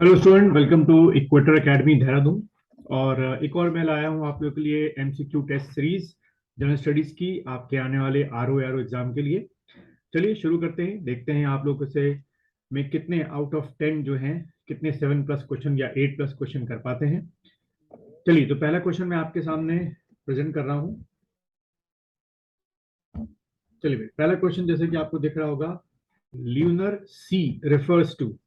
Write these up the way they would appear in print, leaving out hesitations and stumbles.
Hello student, welcome to Equator Academy Dehradun. और एक और मैं लाया हूँ आप लोगों के लिए MCQ test series general studies की आपके आने वाले आरओ एआरओ एग्जाम के लिए। चलिए शुरू करते हैं, देखते हैं आप लोगों से में कितने आउट ऑफ 10 जो हैं, कितने 7+ क्वेश्चन या 8+ क्वेश्चन कर पाते हैं। चलिए, तो पहला क्वेश्चन मैं आपके सामने प्रेजेंट कर रहा हूँ। चलिए भाई, पहला क्वेश्चन जैसे कि आपको दिख रहा होगा, lunar sea refers to.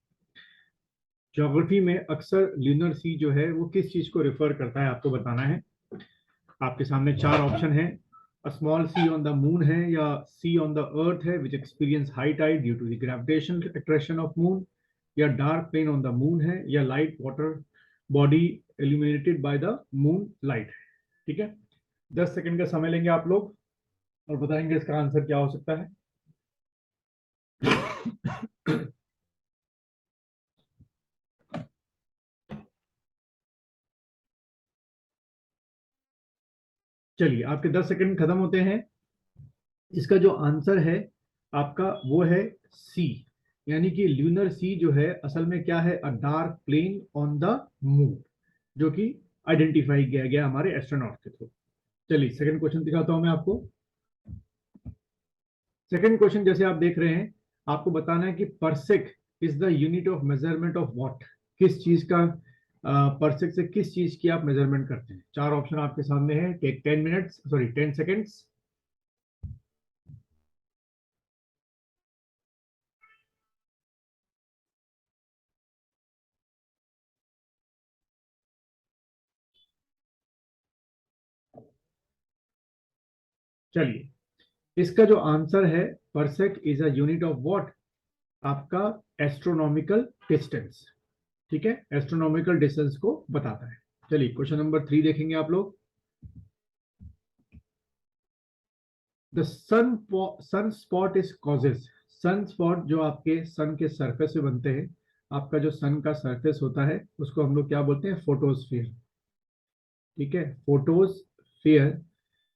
Geography में अक्सर ल्यूनर सी जो है वो किस चीज को रेफर करता है, आपको बताना है। आपके सामने चार ऑप्शन है। A small sea on the moon है, या सी ऑन द अर्थ है which experience high tide due to the gravitational attraction of moon, या dark plain on the moon है, या light water body illuminated by the moon light है। ठीक है, 10 second का समय लेंगे आप लोग और बताएंगे इसका आंसर क्या हो सकता है। चलिए, आपके 10 सेकंड खत्म होते हैं। इसका जो आंसर है आपका वो है सी, यानी कि ल्यूनर सी जो है असल में क्या है, a dark plain on the moon, जो कि आइडेंटिफाई किया गया हमारे एस्ट्रोनॉट के थ्रू। चलिए, सेकंड क्वेश्चन दिखाता हूं मैं आपको। सेकंड क्वेश्चन जैसे आप देख रहे हैं, आपको बताना है कि parsec is the unit of measurement of what. किस चीज का परसेक से किस चीज की आप मेजरमेंट करते हैं। चार ऑप्शन आपके सामने है, टेक 10 मिनट्स, सॉरी 10 सेकेंड्स। चलिए, इसका जो आंसर है, parsec is a unit of what, आपका एस्ट्रोनॉमिकल डिस्टेंस। ठीक है, एस्ट्रोनॉमिकल डिस्टेंस को बताता है। चलिए, क्वेश्चन नंबर 3 देखेंगे आप लोग। The sun spot is causes. Sun spot जो आपके सन के सरफेस से बनते हैं, आपका जो सन का सरफेस होता है उसको हम लोग क्या बोलते हैं, फोटोस्फीयर। ठीक है, फोटोस्फीयर।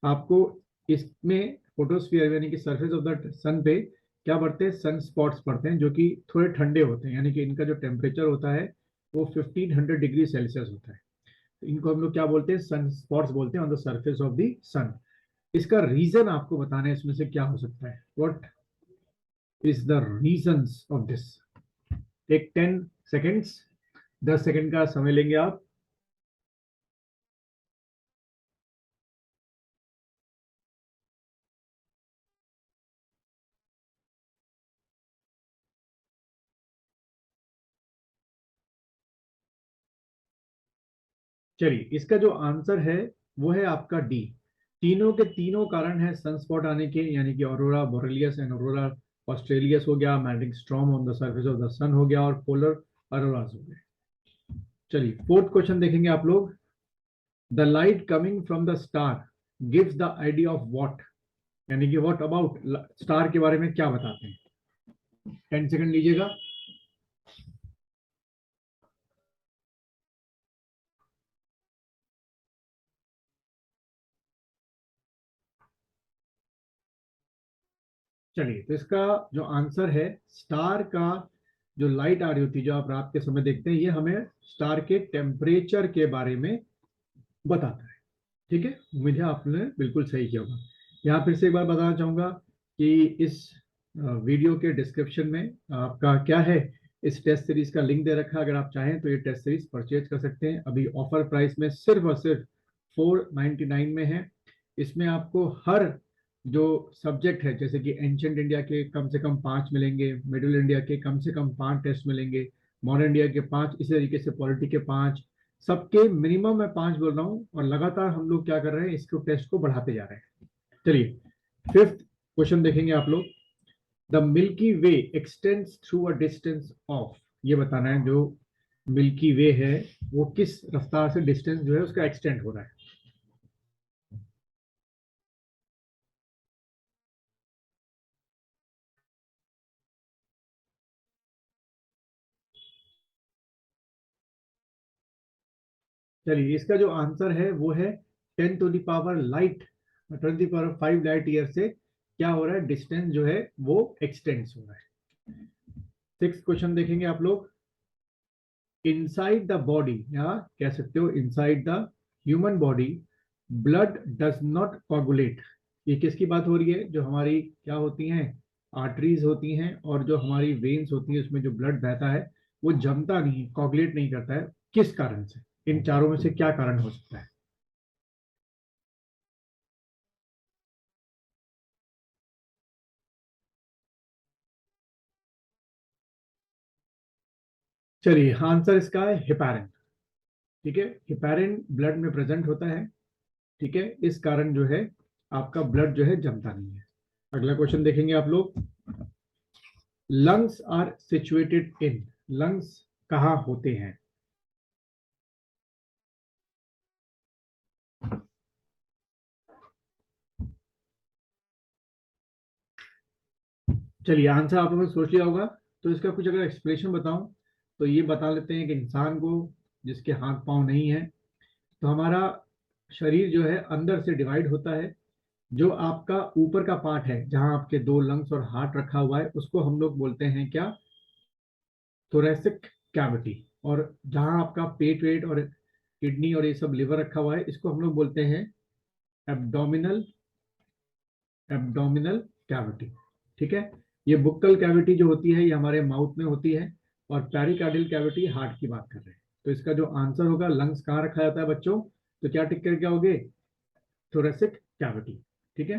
आपको इसमें फोटोस्फीयर यानी कि सरफेस ऑफ द सन पे क्या बढ़ते हैं, सन स्पॉट्स पड़ते हैं, जो कि थोड़े ठंडे होते हैं, यानी कि इनका जो टेम्परेचर होता है वो 1500 डिग्री सेल्सियस होता है। तो इनको हम लोग क्या बोलते हैं, सन स्पॉट्स बोलते हैं on the surface of the sun. इसका रीजन आपको बताना है इसमें से क्या हो सकता है, what is the reasons of this. Take 10 seconds, 10 second का समय लेंगे आप। चलिए, इसका जो आंसर है वो है आपका डी। तीनों के तीनों कारण है सनस्पॉट आने के, यानी कि aurora borealis and aurora australis हो गया, magnetic storm on the surface of the sun हो गया, और पोलर अरोरास हो गए। चलिए, फोर्थ क्वेश्चन देखेंगे आप लोग। The light coming from the star gives the idea of what, यानी कि व्हाट अबाउट स्टार के बारे में क्या बताते हैं। 10 सेकंड लीजिएगा। चलिए, तो इसका जो आंसर है, स्टार का जो लाइट आ रही होती है, जो आप रात के समय देखते हैं, ये हमें स्टार के टेम्परेचर के बारे में बताता है। ठीक है, उम्मीद है आपने बिल्कुल सही किया होगा। यहाँ फिर से एक बार बताना चाहूंगा कि इस वीडियो के डिस्क्रिप्शन में आपका क्या है, इस टेस्ट सीरीज का लिंक दे रखा है। अगर आप चाहें तो ये टेस्ट सीरीज परचेज कर सकते हैं, अभी ऑफर प्राइस में सिर्फ और सिर्फ 499 में है। इसमें आपको हर जो सब्जेक्ट है, जैसे कि एंशंट इंडिया के कम से कम 5 मिलेंगे, मिडिल इंडिया के कम से कम 5 टेस्ट मिलेंगे, मॉडर्न इंडिया के 5, इसी तरीके से पॉलिटी के 5, सबके मिनिमम मैं 5 बोल रहा हूँ, और लगातार हम लोग क्या कर रहे हैं, इसको टेस्ट को बढ़ाते जा रहे हैं। चलिए, फिफ्थ क्वेश्चन देखेंगे आप लोग। The milky way x tends through a distance of, ये बताना है जो मिल्की वे है वो किस रफ्तार से डिस्टेंस जो है उसका एक्सटेंड हो रहा है। चलिए, इसका जो आंसर है वो है 10 to the power light, 10 to the power 5 light year से क्या हो रहा है, डिस्टेंस जो है वो एक्सटेंड हो रहा है। सिक्स क्वेश्चन देखेंगे आप लोग। इनसाइड द बॉडी, या कह सकते हो inside the human body blood does not coagulate. ये किसकी बात हो रही है? जो हमारी क्या होती हैं, आर्टरीज होती हैं और जो हमारी वेन्स होती है, उसमें जो ब्लड बहता है वो जमता नहीं, कोगुलेट नहीं करता है। किस कारण से? इन चारों में से क्या कारण हो सकता है? चलिए, आंसर इसका है हेपारिन। ठीक है, हेपारिन ब्लड में प्रेजेंट होता है। ठीक है, इस कारण जो है आपका ब्लड जो है जमता नहीं है। अगला क्वेश्चन देखेंगे आप लोग। Lungs are situated in, lungs कहाँ होते हैं? चलिए, आंसर आप लोगों ने सोच लिया होगा, तो इसका कुछ अगर एक्सप्लेनेशन बताऊं तो ये बता लेते हैं कि इंसान को जिसके हाथ पांव नहीं है, तो हमारा शरीर जो है अंदर से डिवाइड होता है। जो आपका ऊपर का पार्ट है, जहां आपके दो लंग्स और हार्ट रखा हुआ है, उसको हम लोग बोलते हैं क्या? Thoracic cavity. और जहां आपका पेट वेट और किडनी और ये सब लिवर रखा हुआ है, इसको हम लोग बोलते हैं एब्डोमिनल, एब्डोमिनल कैविटी। ठीक है, ये बुक्कल कैविटी जो होती है ये हमारे माउथ में होती है, और पेरिकार्डियल कैविटी हार्ट की बात कर रहे हैं। तो इसका जो आंसर होगा, लंग्स कहाँ रखा जाता है बच्चों? तो क्या टिक कर क्या होगे? Thoracic cavity. ठीक है।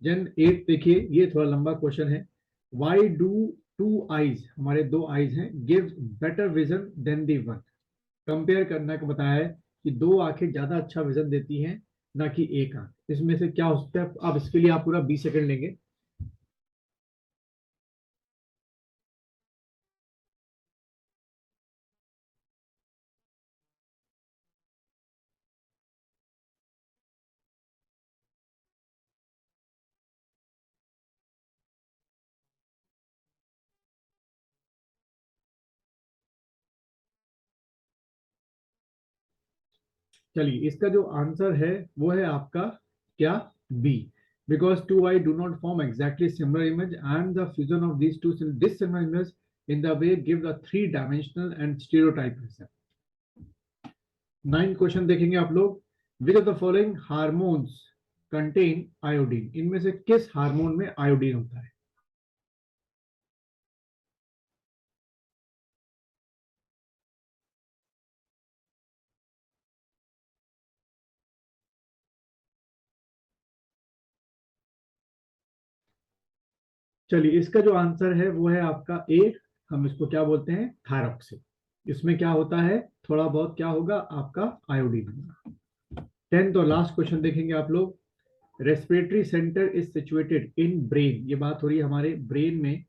जन 8 देखिए, ये थोड़ा लंबा क्वेश्चन है। वाई डू टू आईज, हमारे दो आईज हैं, गिव बेटर विजन देन दी वन। कंपेयर करना को बताया है कि दो आंखें ज्यादा अच्छा विजन देती हैं ना कि एक आंख। इसमें से क्या हो सकता है? अब इसके लिए आप पूरा 20 सेकंड लेंगे। चलिए, इसका जो आंसर है वो है आपका क्या? B. Because two eye do not form exactly similar image and the fusion of these two dissimilar image in the way give the three dimensional and stereotype. 9 question देखेंगे आप लोग। Which of the following hormones contain iodine, इनमें से किस hormone में iodine होता है? चलिए, इसका जो आंसर है वो है आपका ए। हम इसको क्या बोलते हैं? थायरॉक्सिन। इसमें क्या होता है? थोड़ा बहुत क्या होगा आपका? आयोडीन होगा। 10th और लास्ट क्वेश्चन देखेंगे आप लोग। Respiratory centre is situated in brain, ये बात हो रही है हमारे ब्रेन में।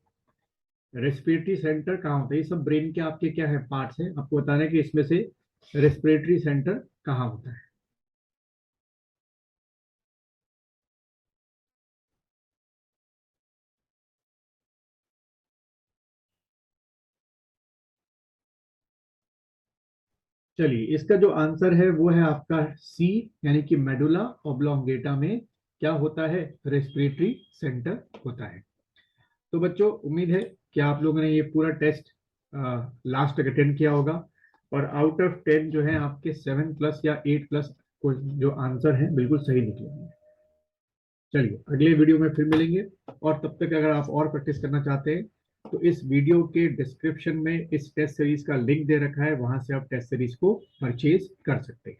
रेस्पिरेटरी सेंटर कहाँ होता है? ये सब ब्रेन के आपके क्या है? पार्ट्स हैं। आपको बताना है कि इसमें से रेस्पिरेटरी सेंटर कहाँ होता है। चलिए, इसका जो आंसर है वो है आपका सी, यानी कि मेडुला ऑब्लोंगेटा में क्या होता है? रेस्पिरेटरी सेंटर होता है। तो बच्चों, उम्मीद है कि आप लोगों ने ये पूरा टेस्ट लास्ट तक अटेंड किया होगा, और आउट ऑफ 10 जो है आपके 7+ या 8+ जो आंसर है बिल्कुल सही निकले होंगे। चलिए, अगले वीडियो में फिर मिलेंगे, और तब तक अगर आप और प्रैक्टिस करना चाहते हैं तो इस वीडियो के डिस्क्रिप्शन में इस टेस्ट सीरीज का लिंक दे रखा है, वहां से आप टेस्ट सीरीज को परचेज कर सकते हैं।